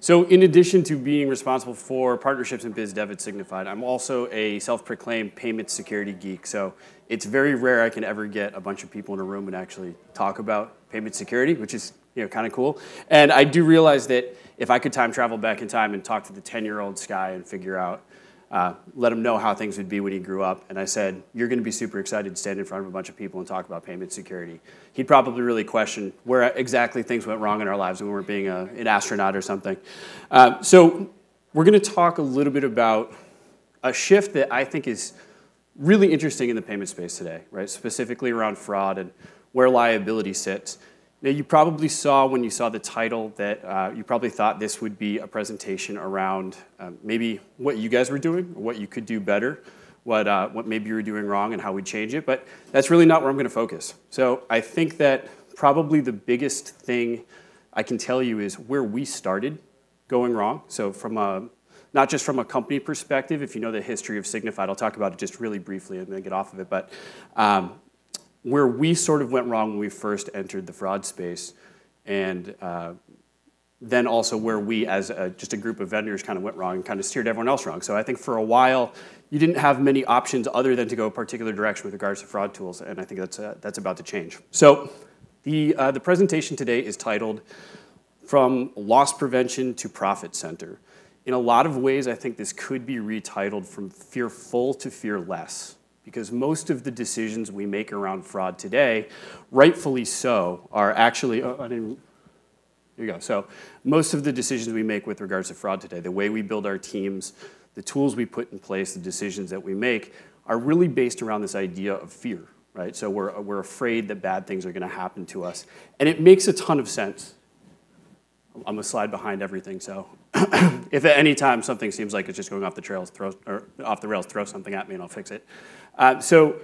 So in addition to being responsible for partnerships and biz dev at Signifyd, I'm also a self-proclaimed payment security geek. So it's very rare I can ever get a bunch of people in a room and actually talk about payment security, which is kind of cool. And I do realize that if I could time travel back in time and talk to the 10-year-old Sky and figure out, let him know how things would be when he grew up, and I said, you're going to be super excited to stand in front of a bunch of people and talk about payment security, he'd probably really question where exactly things went wrong in our lives when we were being an astronaut or something. So we're going to talk a little bit about a shift that I think is really interesting in the payment space today, right? Specifically around fraud and where liability sits. Now, you probably saw when you saw the title that you probably thought this would be a presentation around maybe what you guys were doing, or what you could do better, what maybe you were doing wrong and how we'd change it, but that's really not where I'm going to focus. So I think that probably the biggest thing I can tell you is where we started going wrong. So from not just from a company perspective, if you know the history of Signifyd, I'll talk about it just really briefly and then get off of it, but where we sort of went wrong when we first entered the fraud space, and then also where we as just a group of vendors kind of went wrong and kind of steered everyone else wrong. So I think for a while, you didn't have many options other than to go a particular direction with regards to fraud tools, and I think that's about to change. So the presentation today is titled From Loss Prevention to Profit Center. In a lot of ways, I think this could be retitled From Fearful to Fearless, because most of the decisions we make around fraud today, rightfully so, are actually, here you go. So most of the decisions we make with regards to fraud today, the way we build our teams, the tools we put in place, the decisions that we make, are really based around this idea of fear, right? So we're afraid that bad things are going to happen to us. And it makes a ton of sense. I'm a slide behind everything, so if at any time something seems like it's just going off the rails, throw something at me and I'll fix it. So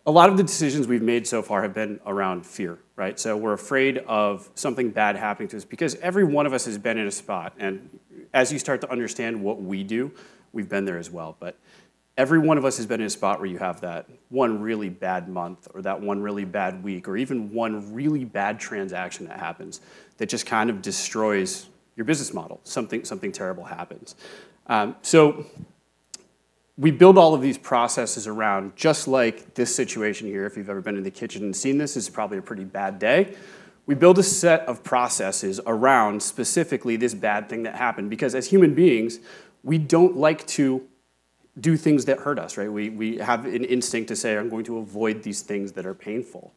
a lot of the decisions we've made so far have been around fear, right? So we're afraid of something bad happening to us because every one of us has been in a spot. And as you start to understand what we do, we've been there as well. But every one of us has been in a spot where you have that one really bad month or that one really bad week or even one really bad transaction that happens that just kind of destroys your business model. Something terrible happens. So we build all of these processes around, just like this situation here. If you've ever been in the kitchen and seen this, is probably a pretty bad day. We build a set of processes around specifically this bad thing that happened because as human beings, we don't like to do things that hurt us, right? We have an instinct to say, I'm going to avoid these things that are painful.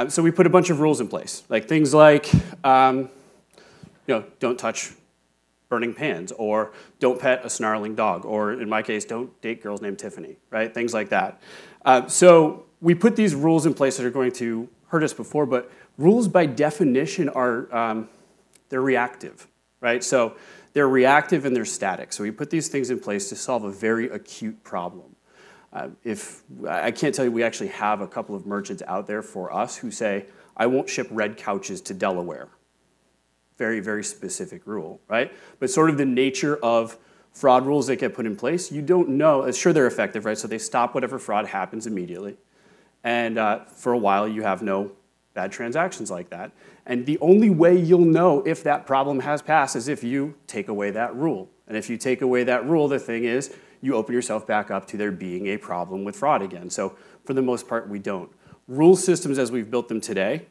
So we put a bunch of rules in place, like things like, don't touch burning pans, or don't pet a snarling dog, or in my case, don't date girls named Tiffany, right? Things like that. So we put these rules in place that are going to hurt us before, but rules by definition are, they're reactive, right? So they're reactive and they're static. So we put these things in place to solve a very acute problem. I can't tell you, we actually have a couple of merchants out there for us who say, I won't ship red couches to Delaware. Very, very specific rule, right? But sort of the nature of fraud rules that get put in place, you don't know. Sure, they're effective, right? So they stop whatever fraud happens immediately. And for a while, you have no bad transactions like that. And the only way you'll know if that problem has passed is if you take away that rule. And if you take away that rule, the thing is, you open yourself back up to there being a problem with fraud again. So for the most part, we don't. Rule systems as we've built them today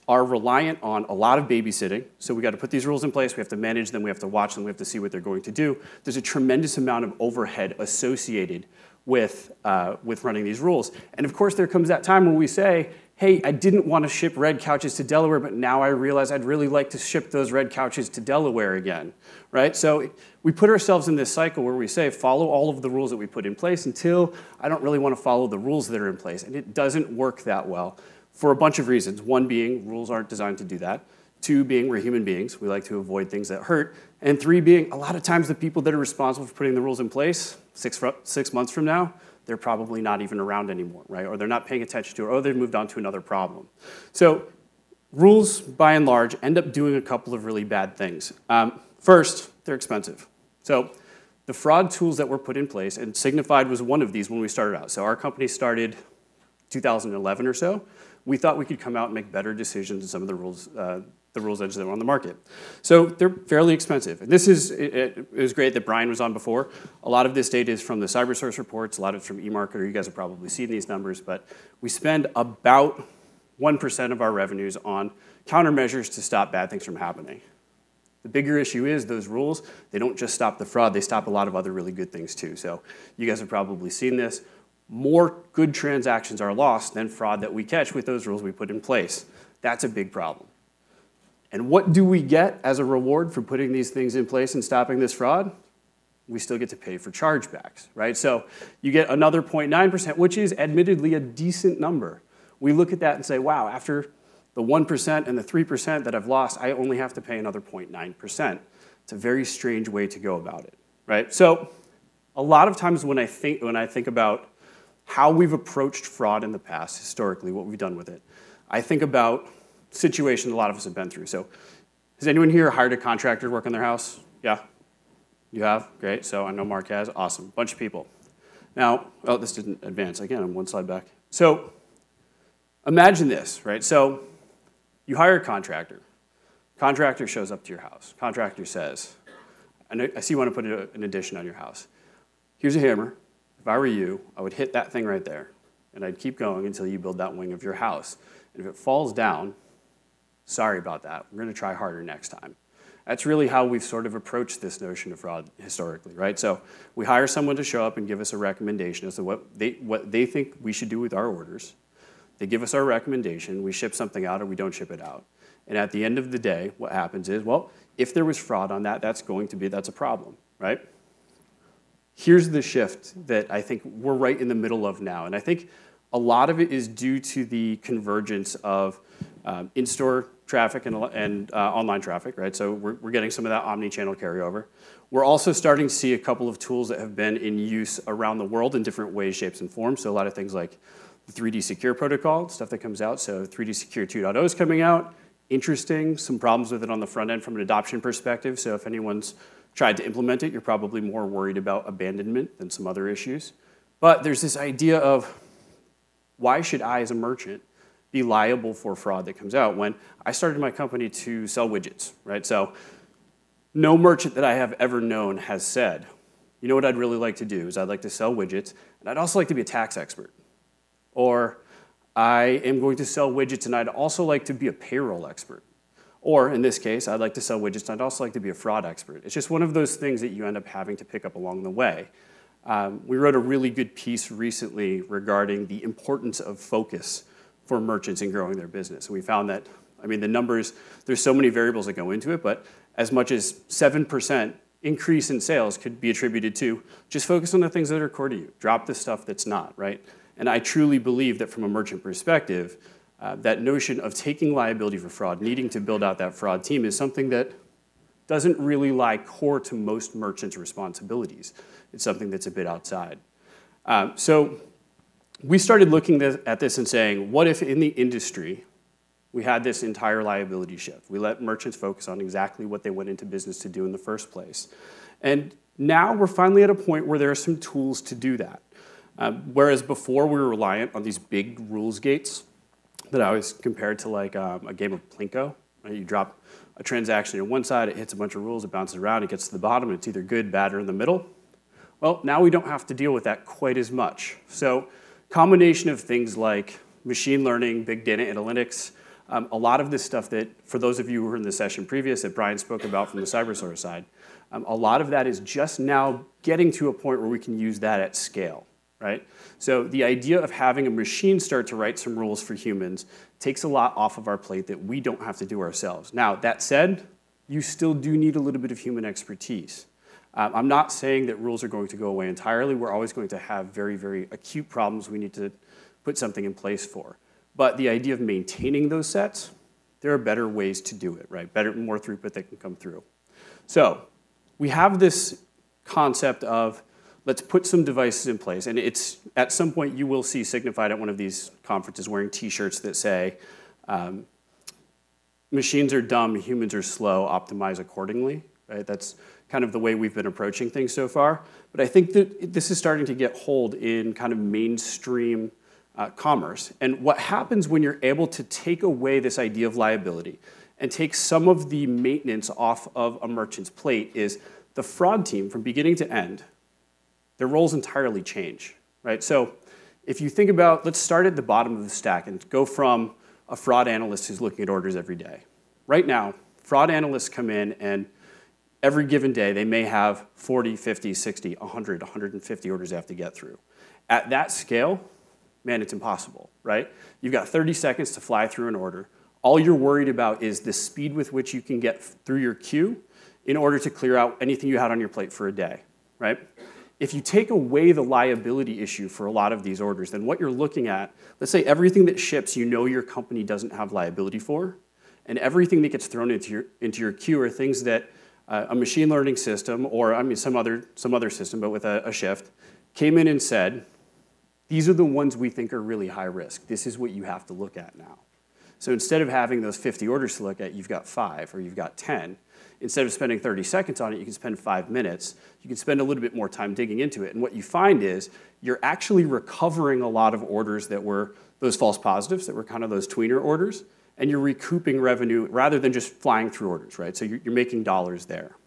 are reliant on a lot of babysitting. So we got to put these rules in place, we have to manage them, we have to watch them, we have to see what they're going to do. There's a tremendous amount of overhead associated with running these rules. And of course, there comes that time when we say, hey, I didn't want to ship red couches to Delaware, but now I realize I'd really like to ship those red couches to Delaware again, right? So we put ourselves in this cycle where we say, follow all of the rules that we put in place until I don't really want to follow the rules that are in place. And it doesn't work that well for a bunch of reasons. One being, rules aren't designed to do that. Two being, we're human beings. We like to avoid things that hurt. And three being, a lot of times the people that are responsible for putting the rules in place, 6 months from now, they're probably not even around anymore, right? Or they're not paying attention to it, or they've moved on to another problem. So rules, by and large, end up doing a couple of really bad things. First, they're expensive. So the fraud tools that were put in place, and Signifyd was one of these when we started out. So our company started 2011 or so. We thought we could come out and make better decisions than some of the the rules engines that were on the market. So they're fairly expensive. And this is, it was great that Brian was on before. A lot of this data is from the CyberSource reports, a lot of it's from eMarketer. You guys have probably seen these numbers, but we spend about 1% of our revenues on countermeasures to stop bad things from happening. The bigger issue is those rules, they don't just stop the fraud, they stop a lot of other really good things too. So you guys have probably seen this. More good transactions are lost than fraud that we catch with those rules we put in place. That's a big problem. And what do we get as a reward for putting these things in place and stopping this fraud? We still get to pay for chargebacks, right? So you get another 0.9%, which is admittedly a decent number. We look at that and say, wow, after the 1% and the 3% that I've lost, I only have to pay another 0.9%. It's a very strange way to go about it, right? So a lot of times when I think about how we've approached fraud in the past, historically, what we've done with it, I think about situations a lot of us have been through. So has anyone here hired a contractor to work on their house? Yeah? You have? Great. So I know Mark has. Awesome. Bunch of people. Now, oh, this didn't advance. Again, I'm one slide back. So imagine this, right? So you hire a contractor. Contractor shows up to your house. Contractor says, I see you want to put an addition on your house. Here's a hammer. If I were you, I would hit that thing right there, and I'd keep going until you build that wing of your house. And if it falls down, sorry about that. We're going to try harder next time. That's really how we've sort of approached this notion of fraud historically, right? So we hire someone to show up and give us a recommendation as to what they think we should do with our orders. They give us our recommendation. We ship something out or we don't ship it out. And at the end of the day, what happens is, well, if there was fraud on that, that's a problem, right? Here's the shift that I think we're right in the middle of now. And I think a lot of it is due to the convergence of in-store traffic and online traffic, right? So we're getting some of that omni-channel carryover. We're also starting to see a couple of tools that have been in use around the world in different ways, shapes, and forms. So a lot of things like the 3D Secure protocol, stuff that comes out. So 3D Secure 2.0 is coming out. Interesting, some problems with it on the front end from an adoption perspective. So if anyone's tried to implement it, you're probably more worried about abandonment than some other issues. But there's this idea of why should I, as a merchant, be liable for fraud that comes out when I started my company to sell widgets, right? So no merchant that I have ever known has said, you know what I'd really like to do is I'd like to sell widgets, and I'd also like to be a tax expert. Or I am going to sell widgets, and I'd also like to be a payroll expert. Or in this case, I'd like to sell widgets, and I'd also like to be a fraud expert. It's just one of those things that you end up having to pick up along the way. We wrote a really good piece recently regarding the importance of focus for merchants in growing their business. And we found that, I mean, the numbers, there's so many variables that go into it, but as much as 7% increase in sales could be attributed to just focus on the things that are core to you. Drop the stuff that's not, right? And I truly believe that from a merchant perspective, that notion of taking liability for fraud, needing to build out that fraud team is something that doesn't really lie core to most merchants' responsibilities. It's something that's a bit outside. So we started looking at this and saying, what if in the industry we had this entire liability shift? We let merchants focus on exactly what they went into business to do in the first place. And now we're finally at a point where there are some tools to do that. Whereas before we were reliant on these big rules gates that I always compared to like a game of Plinko. Right? You drop a transaction on one side, it hits a bunch of rules, it bounces around, it gets to the bottom, and it's either good, bad, or in the middle. Well, now we don't have to deal with that quite as much. So combination of things like machine learning, big data analytics, a lot of this stuff that, for those of you who were in the session previous that Brian spoke about from the CyberSource side, a lot of that is just now getting to a point where we can use that at scale. Right? So the idea of having a machine start to write some rules for humans takes a lot off of our plate that we don't have to do ourselves. Now, that said, you still do need a little bit of human expertise. I'm not saying that rules are going to go away entirely. We're always going to have very, very acute problems we need to put something in place for. But the idea of maintaining those sets, there are better ways to do it, right? Better, more throughput that can come through. So we have this concept of let's put some devices in place. And it's, at some point, you will see Signified at one of these conferences wearing T-shirts that say, machines are dumb, humans are slow, optimize accordingly. Right? That's kind of the way we've been approaching things so far. But I think that this is starting to get hold in kind of mainstream commerce. And what happens when you're able to take away this idea of liability and take some of the maintenance off of a merchant's plate is the fraud team, from beginning to end, their roles entirely change, right? So if you think about, let's start at the bottom of the stack and go from a fraud analyst who's looking at orders every day. Right now, fraud analysts come in and every given day they may have 40, 50, 60, 100, 150 orders they have to get through. At that scale, man, it's impossible, right? You've got 30 seconds to fly through an order. All you're worried about is the speed with which you can get through your queue in order to clear out anything you had on your plate for a day, right? If you take away the liability issue for a lot of these orders, then what you're looking at, let's say everything that ships you know your company doesn't have liability for, and everything that gets thrown into your queue are things that a machine learning system, or I mean some other system, but with a shift, came in and said, these are the ones we think are really high risk. This is what you have to look at now. So instead of having those 50 orders to look at, you've got 5 or you've got 10. Instead of spending 30 seconds on it, you can spend 5 minutes. You can spend a little bit more time digging into it. And what you find is you're actually recovering a lot of orders that were those false positives, that were kind of those tweener orders, and you're recouping revenue rather than just flying through orders, right? So you're making dollars there.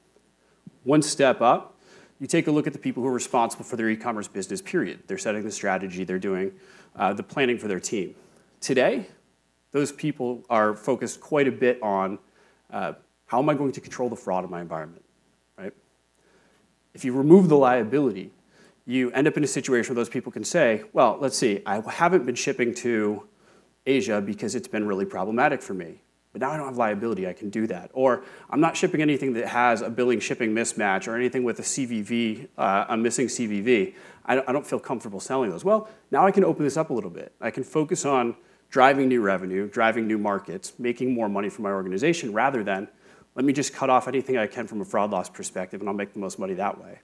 One step up, you take a look at the people who are responsible for their e-commerce business, period. They're setting the strategy, they're doing the planning for their team. Today, those people are focused quite a bit on how am I going to control the fraud in my environment, right? If you remove the liability, you end up in a situation where those people can say, well, let's see, I haven't been shipping to Asia because it's been really problematic for me. But now I don't have liability, I can do that. Or I'm not shipping anything that has a billing shipping mismatch or anything with a CVV, a missing CVV. I don't feel comfortable selling those. Well, now I can open this up a little bit. I can focus on driving new revenue, driving new markets, making more money for my organization rather than let me just cut off anything I can from a fraud loss perspective and I'll make the most money that way.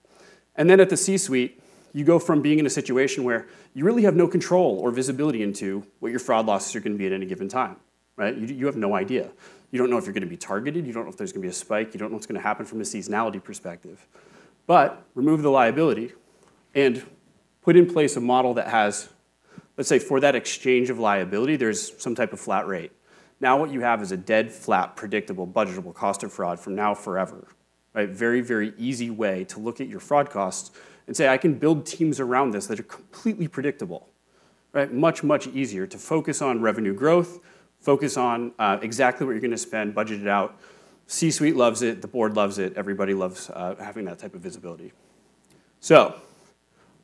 And then at the C-suite, you go from being in a situation where you really have no control or visibility into what your fraud losses are going to be at any given time, right? You have no idea. You don't know if you're going to be targeted. You don't know if there's going to be a spike. You don't know what's going to happen from a seasonality perspective. But remove the liability and put in place a model that has, let's say for that exchange of liability, there's some type of flat rate. Now what you have is a dead, flat, predictable, budgetable cost of fraud from now forever. Right? Very, very easy way to look at your fraud costs and say, I can build teams around this that are completely predictable. Right? Much, much easier to focus on revenue growth, focus on exactly what you're going to spend, budget it out. C-suite loves it, the board loves it, everybody loves having that type of visibility. So,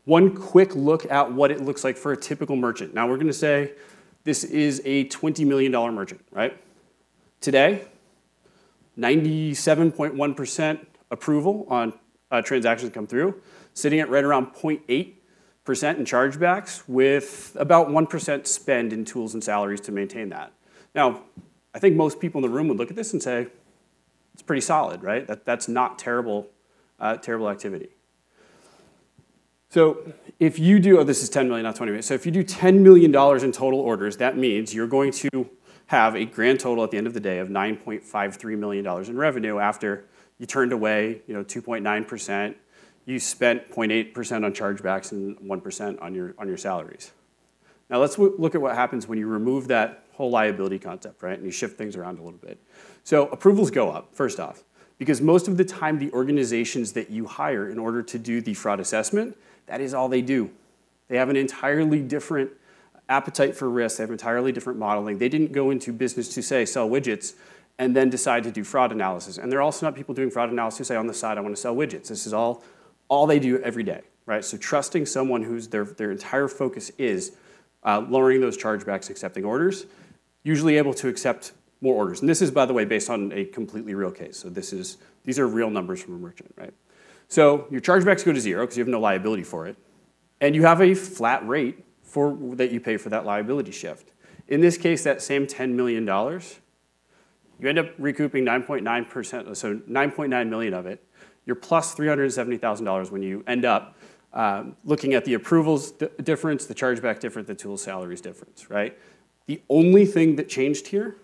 one quick look at what it looks like for a typical merchant. Now we're going to say this is a $20 million merchant, right? Today, 97.1% approval on transactions come through, sitting at right around 0.8% in chargebacks with about 1% spend in tools and salaries to maintain that. Now, I think most people in the room would look at this and say, it's pretty solid, right? That's not terrible, terrible activity. So if you do, oh, this is 10 million, not 20 million. So if you do $10 million in total orders, that means you're going to have a grand total at the end of the day of $9.53 million in revenue after you turned away 2.9%, you spent 0.8% on chargebacks and 1% on your salaries. Now let's look at what happens when you remove that whole liability concept, right? And you shift things around a little bit. So approvals go up, first off, because most of the time the organizations that you hire in order to do the fraud assessment, that is all they do. They have an entirely different appetite for risk. They have entirely different modeling. They didn't go into business to, say, sell widgets and then decide to do fraud analysis. And they're also not people doing fraud analysis who say, on the side, I want to sell widgets. This is all they do every day, right? So trusting someone whose their entire focus is lowering those chargebacks, accepting orders, usually able to accept more orders. And this is, by the way, based on a completely real case. So these are real numbers from a merchant, right? So your chargebacks go to zero because you have no liability for it. And you have a flat rate that you pay for that liability shift. In this case, that same $10 million, you end up recouping 9.9%, so 9.9 million of it. You're plus $370,000 when you end up looking at the approvals difference, the chargeback difference, the tool salaries difference, right? The only thing that changed here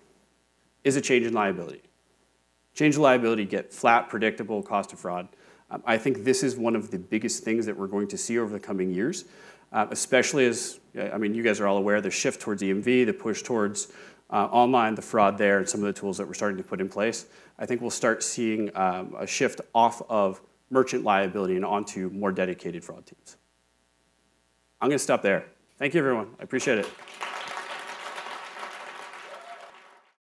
is a change in liability. Change in liability, get flat, predictable cost of fraud. I think this is one of the biggest things that we're going to see over the coming years, especially as, I mean, you guys are all aware, the shift towards EMV, the push towards online, the fraud there, and some of the tools that we're starting to put in place, I think we'll start seeing a shift off of merchant liability and onto more dedicated fraud teams. I'm going to stop there. Thank you, everyone. I appreciate it.